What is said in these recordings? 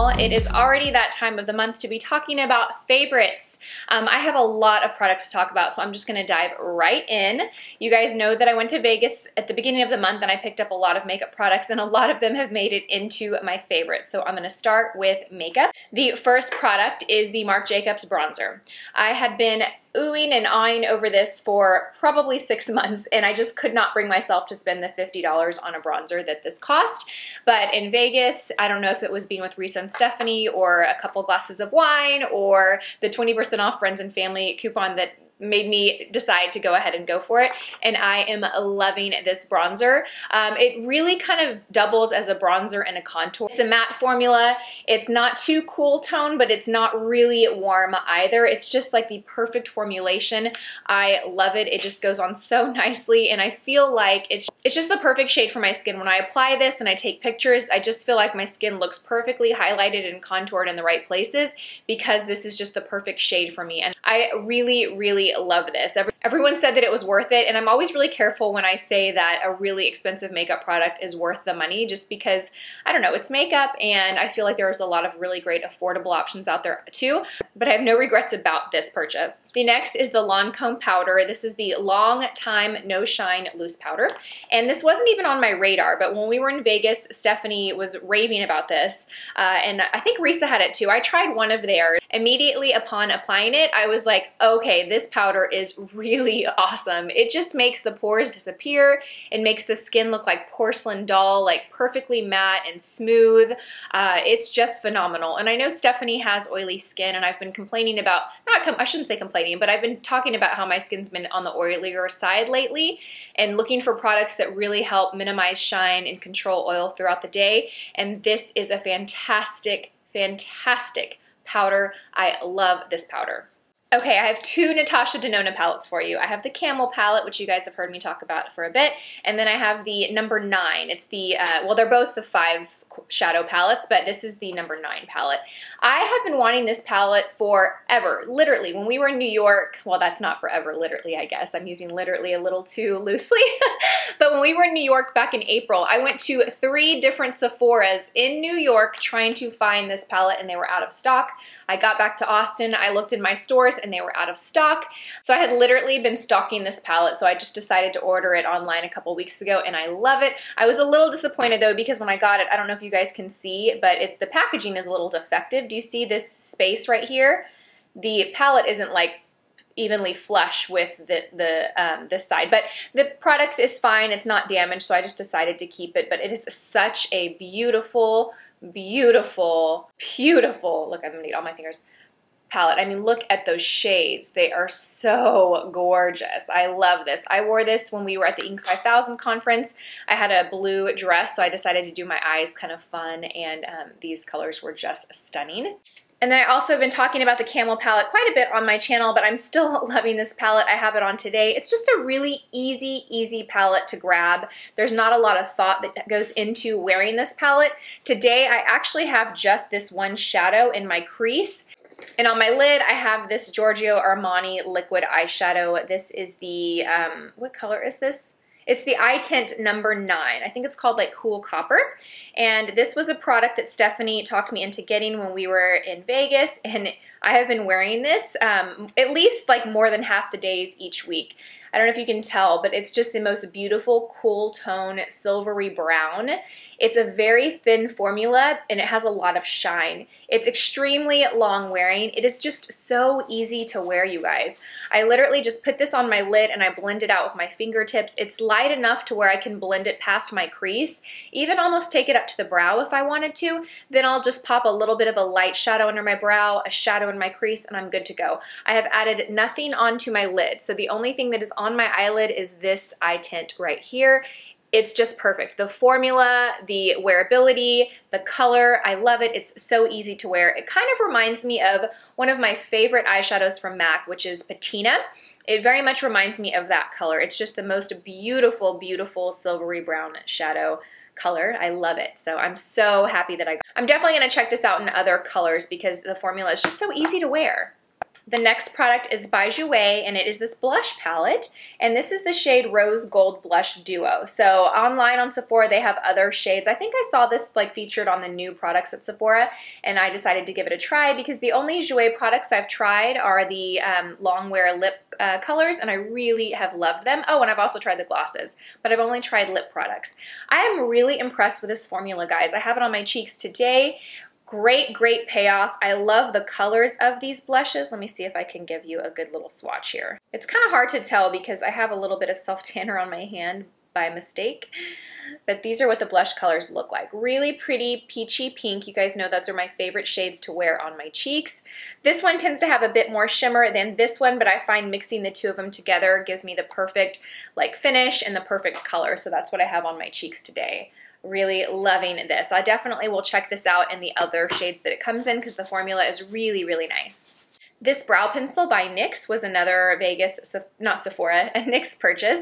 channel. It is already that time of the month to be talking about favorites. I have a lot of products to talk about, so I'm just gonna dive right in. You guys know that I went to Vegas at the beginning of the month and I picked up a lot of makeup products, and a lot of them have made it into my favorites. So I'm gonna start with makeup. The first product is the Marc Jacobs bronzer. I had been oohing and awing over this for probably 6 months, and I just could not bring myself to spend the $50 on a bronzer that this cost. But in Vegas, I don't know if it was being with Risa and Stephanie or a couple glasses of wine or the 20% off friends and family coupon that made me decide to go ahead and go for it, and I am loving this bronzer. It really kind of doubles as a bronzer and a contour. It's a matte formula. It's not too cool tone, but it's not really warm either. It's just like the perfect formulation. I love it. It just goes on so nicely, and I feel like it's just the perfect shade for my skin. When I apply this and I take pictures, I just feel like my skin looks perfectly highlighted and contoured in the right places because this is just the perfect shade for me, and I really love this. Everyone said that it was worth it, and I'm always really careful when I say that a really expensive makeup product is worth the money, just because, I don't know, it's makeup, and I feel like there's a lot of really great affordable options out there too, but I have no regrets about this purchase. The next is the Lancome powder. This is the Long Time No Shine Loose Powder, and this wasn't even on my radar, but when we were in Vegas, Stephanie was raving about this, and I think Risa had it too. I tried one of theirs. Immediately upon applying it, I was like, okay, this powder is really awesome. It just makes the pores disappear. It makes the skin look like porcelain doll, like perfectly matte and smooth. It's just phenomenal. And I know Stephanie has oily skin, and I've been complaining about, I shouldn't say complaining, but I've been talking about how my skin's been on the oilier side lately and looking for products that really help minimize shine and control oil throughout the day. And this is a fantastic powder. I love this powder. Okay, I have two Natasha Denona palettes for you. I have the Camel palette, which you guys have heard me talk about for a bit, and then I have the number 9. It's the, well, they're both the 5 shadow palettes, but this is the number 9 palette. I have been wanting this palette forever, literally. When we were in New York, well, that's not forever, literally, I guess. I'm using literally a little too loosely. But when we were in New York back in April, I went to 3 different Sephoras in New York trying to find this palette, and they were out of stock. I got back to Austin, I looked in my stores, and they were out of stock. So I had literally been stalking this palette, so I just decided to order it online a couple weeks ago, and I love it. I was a little disappointed though, because when I got it, I don't know if you guys can see, but the packaging is a little defective. Do you see this space right here? The palette isn't like evenly flush with this side, but the product is fine. It's not damaged, so I just decided to keep it. But it is such a beautiful, look, I'm gonna need all my fingers, palette. I mean, look at those shades. They are so gorgeous. I love this. I wore this when we were at the Inc. 5000 conference. I had a blue dress, so I decided to do my eyes kind of fun, and these colors were just stunning. And then I also have been talking about the Camel palette quite a bit on my channel, but I'm still loving this palette. I have it on today. It's just a really easy palette to grab. There's not a lot of thought that goes into wearing this palette. Today, I actually have just this one shadow in my crease. And on my lid, I have this Giorgio Armani liquid eyeshadow. This is the, what color is this? It's the eye tint number 9. I think it's called like Cool Copper. And this was a product that Stephanie talked me into getting when we were in Vegas. And I have been wearing this at least like more than half the days each week. I don't know if you can tell, but it's just the most beautiful cool tone silvery brown. It's a very thin formula, and it has a lot of shine. It's extremely long wearing. It is just so easy to wear, you guys. I literally just put this on my lid and I blend it out with my fingertips. It's light enough to where I can blend it past my crease, even almost take it up to the brow if I wanted to. Then I'll just pop a little bit of a light shadow under my brow, a shadow in my crease, and I'm good to go. I have added nothing onto my lid, so the only thing that is on my eyelid is this eye tint right here. It's just perfect. The formula, the wearability, the color, I love it. It's so easy to wear. It kind of reminds me of one of my favorite eyeshadows from MAC, which is Patina. It very much reminds me of that color. It's just the most beautiful silvery brown shadow color. I love it. So I'm so happy that I'm definitely going to check this out in other colors because the formula is just so easy to wear. The next product is by Jouer, and it is this blush palette, and this is the shade Rose Gold Blush Duo. So online on Sephora, they have other shades. I think I saw this like featured on the new products at Sephora, and I decided to give it a try because the only Jouer products I've tried are the long wear lip colors, and I really have loved them. Oh, and I've also tried the glosses, but I've only tried lip products. I am really impressed with this formula, guys. I have it on my cheeks today. Great, great payoff. I love the colors of these blushes. Let me see if I can give you a good little swatch here. It's kind of hard to tell because I have a little bit of self-tanner on my hand by mistake, but these are what the blush colors look like. Really pretty peachy pink. You guys know those are my favorite shades to wear on my cheeks. This one tends to have a bit more shimmer than this one, but I find mixing the two of them together gives me the perfect like finish and the perfect color. So that's what I have on my cheeks today. Really loving this. I definitely will check this out in the other shades that it comes in because the formula is really, really nice. This brow pencil by NYX was another not Sephora, a NYX purchase.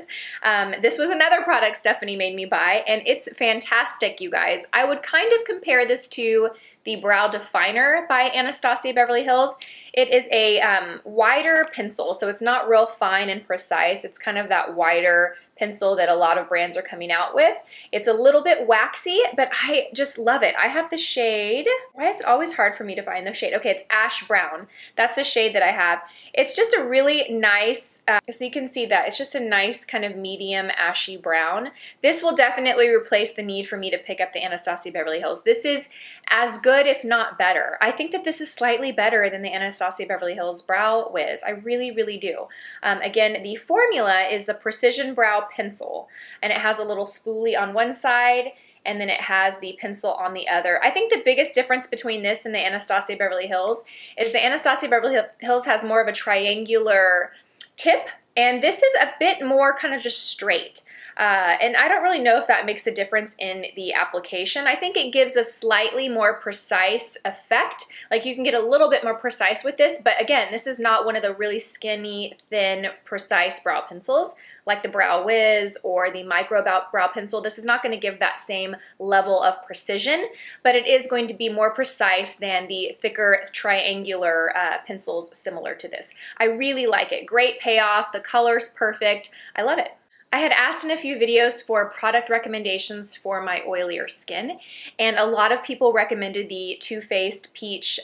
This was another product Stephanie made me buy, and it's fantastic, you guys. I would kind of compare this to the Brow Definer by Anastasia Beverly Hills. It is a wider pencil, so it's not real fine and precise. It's kind of that wider pencil that a lot of brands are coming out with. It's a little bit waxy, but I just love it. I have the shade. Why is it always hard for me to find the shade? Okay, it's Ash Brown. That's the shade that I have. It's just a really nice, so you can see that, it's just a nice kind of medium ashy brown. This will definitely replace the need for me to pick up the Anastasia Beverly Hills. This is as good, if not better. I think that this is slightly better than the Anastasia Beverly Hills Brow Wiz. I really, really do. Again, the formula is the Precision Brow Pencil, and it has a little spoolie on one side, and then it has the pencil on the other. I think the biggest difference between this and the Anastasia Beverly Hills is the Anastasia Beverly Hills has more of a triangular tip, and this is a bit more kind of just straight. And I don't really know if that makes a difference in the application. I think it gives a slightly more precise effect. Like you can get a little bit more precise with this, but again, this is not one of the really skinny, thin, precise brow pencils like the Brow Wiz or the Micro Brow Pencil. This is not going to give that same level of precision, but it is going to be more precise than the thicker triangular pencils similar to this. I really like it. Great payoff. The color's perfect. I love it. I had asked in a few videos for product recommendations for my oilier skin, and a lot of people recommended the Too Faced Peach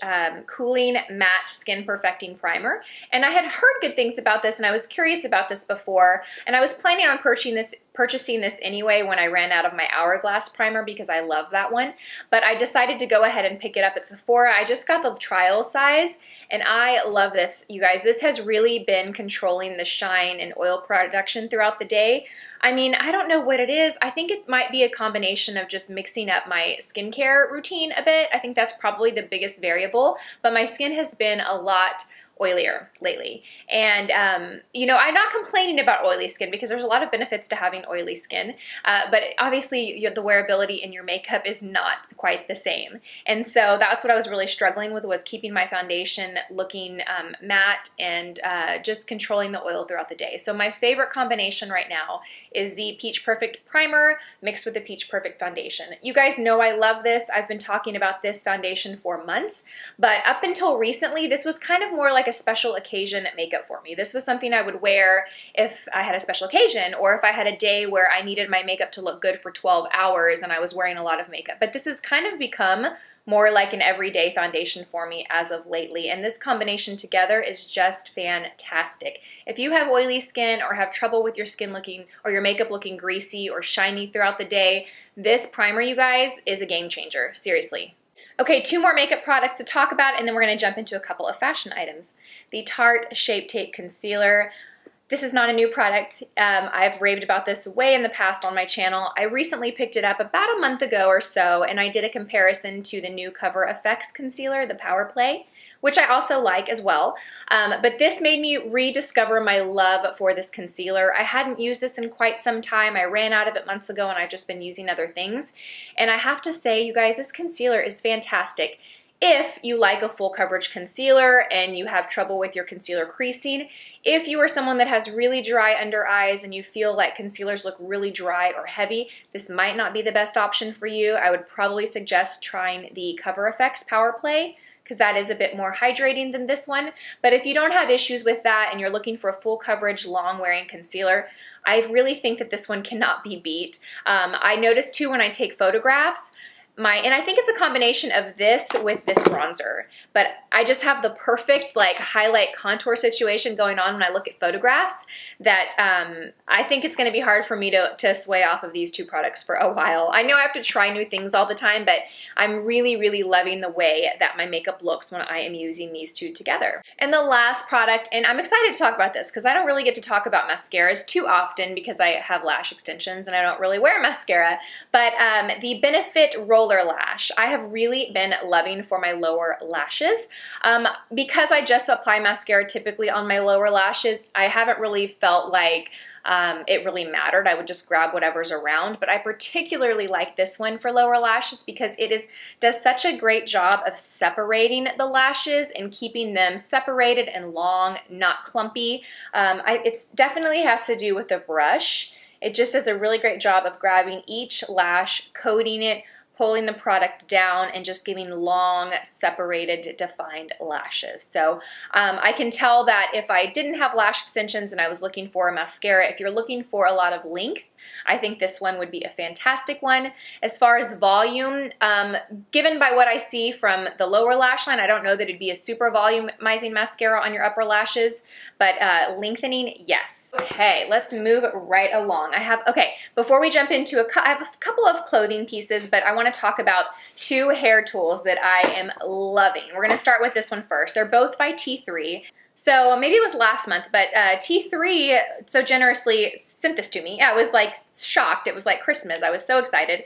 Cooling Matte Skin Perfecting Primer, and I had heard good things about this, and I was curious about this before, and I was planning on purchasing this anyway when I ran out of my Hourglass primer because I love that one, but I decided to go ahead and pick it up at Sephora. I just got the trial size, and I love this, you guys. This has really been controlling the shine and oil production throughout the day. I mean, I don't know what it is. I think it might be a combination of just mixing up my skincare routine a bit. I think that's probably the biggest variable, but my skin has been a lot oilier lately. And, you know, I'm not complaining about oily skin because there's a lot of benefits to having oily skin, but obviously the wearability in your makeup is not quite the same. And so that's what I was really struggling with, was keeping my foundation looking matte and just controlling the oil throughout the day. So my favorite combination right now is the Peach Perfect Primer mixed with the Peach Perfect Foundation. You guys know I love this. I've been talking about this foundation for months, but up until recently, this was kind of more like a special occasion makeup for me. This was something I would wear if I had a special occasion, or if I had a day where I needed my makeup to look good for 12 hours and I was wearing a lot of makeup. But this has kind of become more like an everyday foundation for me as of lately, and this combination together is just fantastic. If you have oily skin or have trouble with your skin looking or your makeup looking greasy or shiny throughout the day, this primer, you guys, is a game changer, seriously. Okay, 2 more makeup products to talk about, and then we're going to jump into a couple of fashion items. The Tarte Shape Tape Concealer. This is not a new product. I've raved about this way in the past on my channel. I recently picked it up about a month ago or so, and I did a comparison to the new Cover FX concealer, the Power Play, which I also like as well. But this made me rediscover my love for this concealer. I hadn't used this in quite some time. I ran out of it months ago, and I've just been using other things. And I have to say, you guys, this concealer is fantastic. If you like a full coverage concealer and you have trouble with your concealer creasing, if you are someone that has really dry under eyes and you feel like concealers look really dry or heavy, this might not be the best option for you. I would probably suggest trying the Cover FX Power Play because that is a bit more hydrating than this one. But if you don't have issues with that and you're looking for a full coverage, long wearing concealer, I really think that this one cannot be beat. I noticed too when I take photographs, and I think it's a combination of this with this bronzer, but I just have the perfect like highlight contour situation going on when I look at photographs that I think it's gonna be hard for me to sway off of these two products for a while. I know I have to try new things all the time, but I'm really, really loving the way that my makeup looks when I am using these two together. And the last product, and I'm excited to talk about this because I don't really get to talk about mascaras too often because I have lash extensions and I don't really wear mascara, but the Benefit Roller Lash, I have really been loving for my lower lashes. Because I just apply mascara typically on my lower lashes, I haven't really felt like it really mattered. I would just grab whatever's around, but I particularly like this one for lower lashes because it does such a great job of separating the lashes and keeping them separated and long, not clumpy. It definitely has to do with the brush. It just does a really great job of grabbing each lash, coating it, pulling the product down, and just giving long, separated, defined lashes. So I can tell that if I didn't have lash extensions and I was looking for a mascara, if you're looking for a lot of length, I think this one would be a fantastic one. As far as volume, given by what I see from the lower lash line, I don't know that it'd be a super volumizing mascara on your upper lashes, but lengthening, yes. Okay, let's move right along. Before we jump into I have a couple of clothing pieces, but I want to talk about two hair tools that I am loving. We're going to start with this one first. They're both by T3. So maybe it was last month, but T3 so generously sent this to me. I was like shocked. It was like Christmas. I was so excited.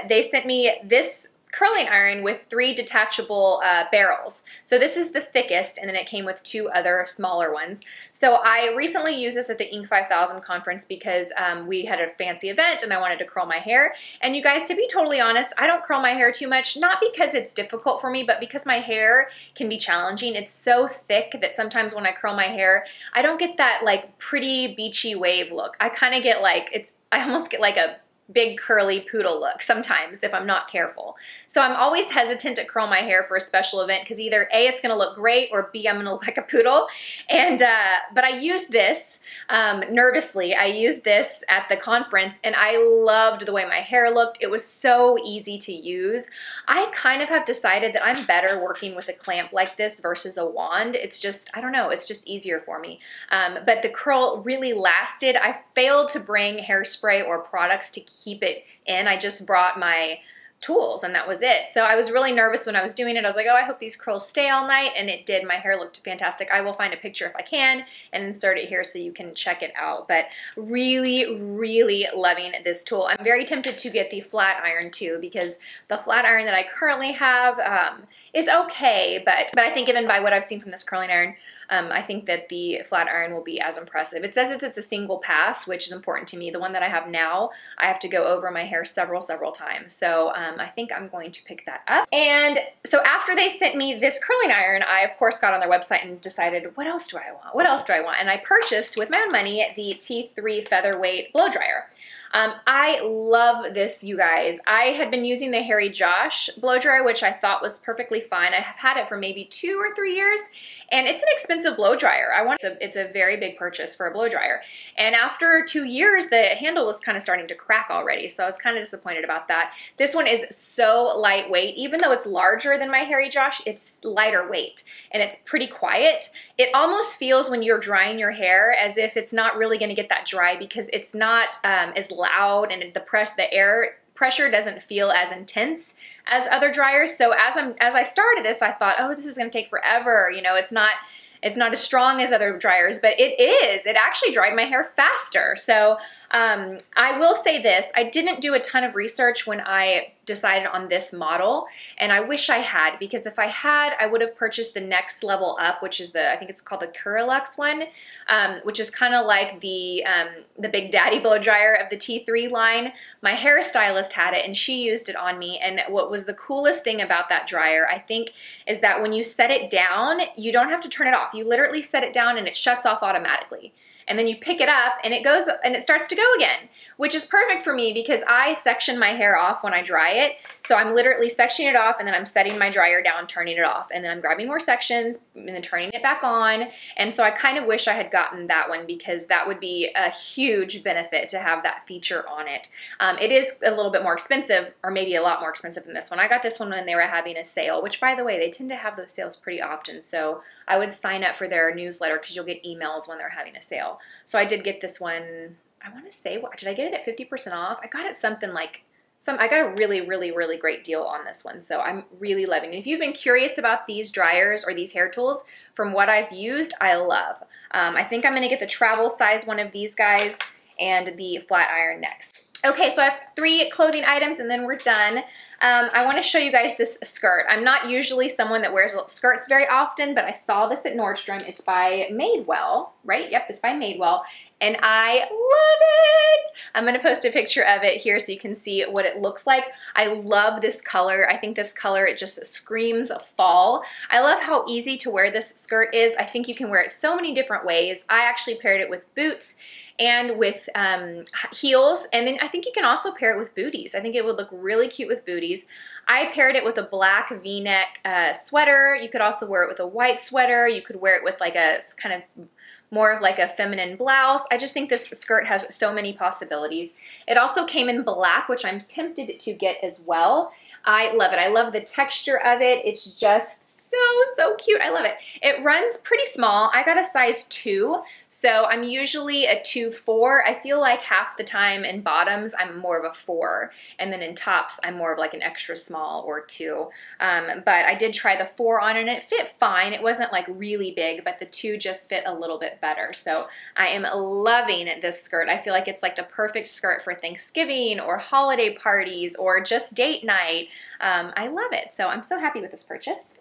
They sent me this curling iron with 3 detachable barrels. So this is the thickest, and then it came with 2 other smaller ones. So I recently used this at the Inc. 5000 conference because we had a fancy event and I wanted to curl my hair. And you guys, to be totally honest, I don't curl my hair too much, not because it's difficult for me, but because my hair can be challenging. It's so thick that sometimes when I curl my hair, I don't get that like pretty beachy wave look. I kind of get like, I almost get like a big curly poodle look sometimes if I'm not careful. So I'm always hesitant to curl my hair for a special event because either A, it's gonna look great, or B, I'm gonna look like a poodle. And but I used this nervously. I used this at the conference and I loved the way my hair looked. It was so easy to use. I kind of have decided that I'm better working with a clamp like this versus a wand. It's just, I don't know, it's just easier for me. But the curl really lasted. I failed to bring hairspray or products to keep it in. I just brought my tools and that was it. So I was really nervous when I was doing it. I was like, oh, I hope these curls stay all night, and it did. My hair looked fantastic. I will find a picture if I can and insert it here so you can check it out. But really, really loving this tool. I'm very tempted to get the flat iron too, because the flat iron that I currently have is okay, but I think given by what I've seen from this curling iron, I think that the flat iron will be as impressive. It says that it's a single pass, which is important to me. The one that I have now, I have to go over my hair several times. So I think I'm going to pick that up. And so after they sent me this curling iron, I of course got on their website and decided, what else do I want? What else do I want? And I purchased with my own money the T3 Featherweight Blow Dryer. I love this, you guys. I had been using the Harry Josh blow dryer, which I thought was perfectly fine. I have had it for maybe 2 or 3 years, and it's an expensive blow dryer. It's a very big purchase for a blow dryer. And after 2 years, the handle was kind of starting to crack already, so I was kind of disappointed about that. This one is so lightweight. Even though it's larger than my Harry Josh, it's lighter weight, and it's pretty quiet. It almost feels when you're drying your hair as if it's not really gonna get that dry because it's not as loud, and the air pressure doesn't feel as intense as other dryers. So as I started this, I thought, oh, this is gonna take forever. You know, it's not as strong as other dryers, but it is. It actually dried my hair faster. So I will say this, I didn't do a ton of research when I decided on this model, and I wish I had, because if I had, I would have purchased the next level up, which is I think it's called the Curalux one, which is kind of like the Big Daddy blow dryer of the T3 line. My hairstylist had it and she used it on me, and what was the coolest thing about that dryer, I think, is that when you set it down, you don't have to turn it off. You literally set it down and it shuts off automatically. and then you pick it up and it goes and it starts to go again, which is perfect for me because I section my hair off when I dry it. So I'm literally sectioning it off and then I'm setting my dryer down, turning it off, and then I'm grabbing more sections and then turning it back on. And so I kind of wish I had gotten that one because that would be a huge benefit to have that feature on it. It is a little bit more expensive, or maybe a lot more expensive than this one. I got this one when they were having a sale, which by the way, they tend to have those sales pretty often. So I would sign up for their newsletter because you'll get emails when they're having a sale. So I did get this one, I want to say, what, did I get it at 50% off? I got it something like, I got a really, really, really great deal on this one. So I'm really loving it. If you've been curious about these dryers or these hair tools, from what I've used, I love. I think I'm going to get the travel size one of these guys and the flat iron next. Okay, so I have 3 clothing items and then we're done. I want to show you guys this skirt. I'm not usually someone that wears skirts very often, but I saw this at Nordstrom. It's by Madewell, right? Yep, it's by Madewell. And I love it. I'm going to post a picture of it here so you can see what it looks like. I love this color. I think this color, it just screams fall. I love how easy to wear this skirt is. I think you can wear it so many different ways. I actually paired it with boots and with heels, and then I think you can also pair it with booties. I think it would look really cute with booties. I paired it with a black V-neck sweater. You could also wear it with a white sweater. You could wear it with like a kind of more of like a feminine blouse. I just think this skirt has so many possibilities. It also came in black, which I'm tempted to get as well. I love it. I love the texture of it. It's just so cute. I love it. It runs pretty small. I got a size 2, so I'm usually a 2-4. I feel like half the time in bottoms, I'm more of a 4, and then in tops, I'm more of like an extra small or 2. But I did try the 4 on and it fit fine. It wasn't like really big, but the 2 just fit a little bit better. So I am loving this skirt. I feel like it's like the perfect skirt for Thanksgiving or holiday parties or just date night. I love it. So I'm so happy with this purchase.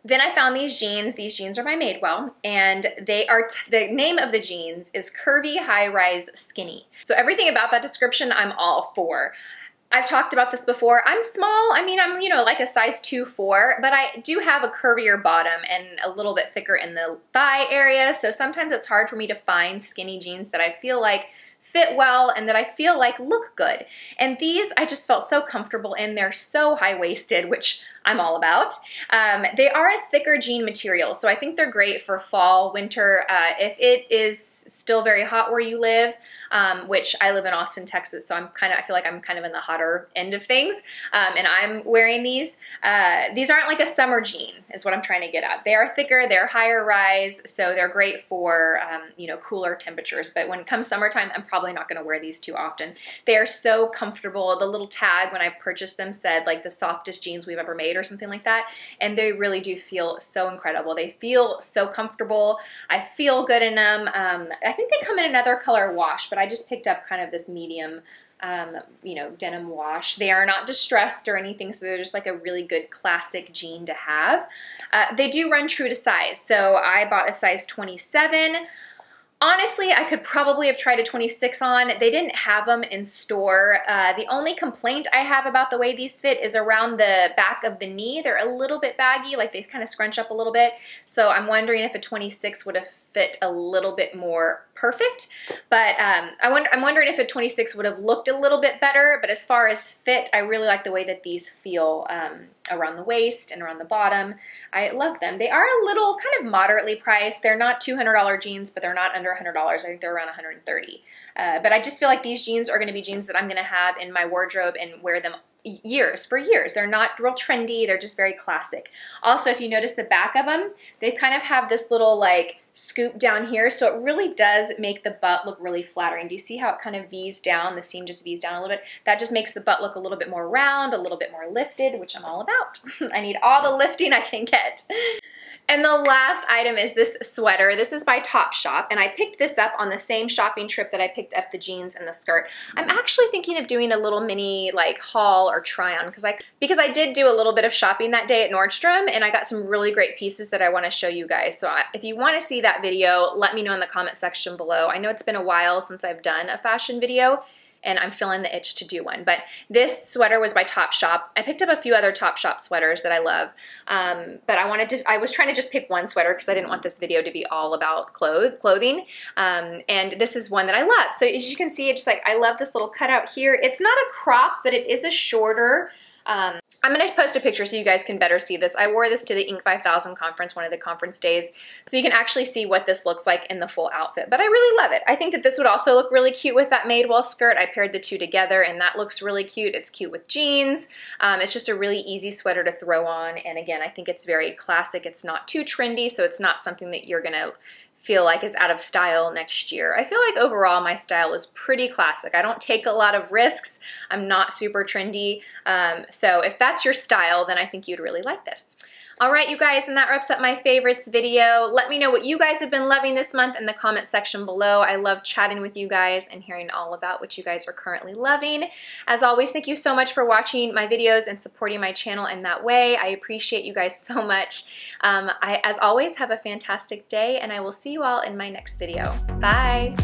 Then I found these jeans. These jeans are by Madewell, and they are, the name of the jeans is Curvy High Rise Skinny. So everything about that description, I'm all for. I've talked about this before. I'm small. I mean, I'm, you know, like a size 2-4, but I do have a curvier bottom and a little bit thicker in the thigh area. So sometimes it's hard for me to find skinny jeans that I feel like fit well and that I feel like look good. And these I just felt so comfortable in. They're so high-waisted, which I'm all about. They are a thicker jean material, so I think they're great for fall, winter. If it is still very hot where you live, which I live in Austin, Texas, so I feel like I'm kind of in the hotter end of things, and I'm wearing these. These aren't like a summer jean, is what I'm trying to get at. They are thicker, they're higher rise, so they're great for, you know, cooler temperatures, but when it comes summertime, I'm probably not gonna wear these too often. They are so comfortable. The little tag when I purchased them said like the softest jeans we've ever made or something like that, and they really do feel so incredible. They feel so comfortable. I feel good in them. I think they come in another color wash, but I just picked up kind of this medium, you know, denim wash. They are not distressed or anything, so they're just like a really good classic jean to have. They do run true to size, so I bought a size 27. Honestly, I could probably have tried a 26 on. They didn't have them in store. The only complaint I have about the way these fit is around the back of the knee. They're a little bit baggy, like they kind of scrunch up a little bit. So I'm wondering if a 26 would have fit a little bit more perfect. But I'm wondering if a 26 would have looked a little bit better. But as far as fit, I really like the way that these feel around the waist and around the bottom. I love them. They are a little kind of moderately priced. They're not $200 jeans, but they're not under $100. I think they're around $130. But I just feel like these jeans are going to be jeans that I'm going to have in my wardrobe and wear them for years. They're not real trendy. They're just very classic. Also, if you notice the back of them, they kind of have this little like scoop down here, so it really does make the butt look really flattering. Do you see how it kind of V's down? The seam just V's down a little bit. That just makes the butt look a little bit more round, a little bit more lifted, which I'm all about. I need all the lifting I can get. And the last item is this sweater. This is by Topshop, and I picked this up on the same shopping trip that I picked up the jeans and the skirt. I'm actually thinking of doing a little mini like haul or try on because I did do a little bit of shopping that day at Nordstrom, and I got some really great pieces that I want to show you guys. So if you want to see that video, let me know in the comment section below. I know it's been a while since I've done a fashion video, and I'm feeling the itch to do one. But this sweater was by Topshop. I picked up a few other Topshop sweaters that I love, but I was trying to just pick one sweater because I didn't want this video to be all about clothing, and this is one that I love. So as you can see, it's just like, I love this little cutout here. It's not a crop, but it is a shorter. I'm going to post a picture so you guys can better see this. I wore this to the Inc. 5000 conference, one of the conference days, so you can actually see what this looks like in the full outfit. But I really love it. I think that this would also look really cute with that Madewell skirt. I paired the two together, and that looks really cute. It's cute with jeans. It's just a really easy sweater to throw on, and again, I think it's very classic. It's not too trendy, so it's not something that you're going to feel like is out of style next year. I feel like overall my style is pretty classic. I don't take a lot of risks. I'm not super trendy. So if that's your style, then I think you'd really like this. All right, you guys, and that wraps up my favorites video. Let me know what you guys have been loving this month in the comment section below. I love chatting with you guys and hearing all about what you guys are currently loving. As always, thank you so much for watching my videos and supporting my channel in that way. I appreciate you guys so much. As always, have a fantastic day, and I will see you all in my next video. Bye.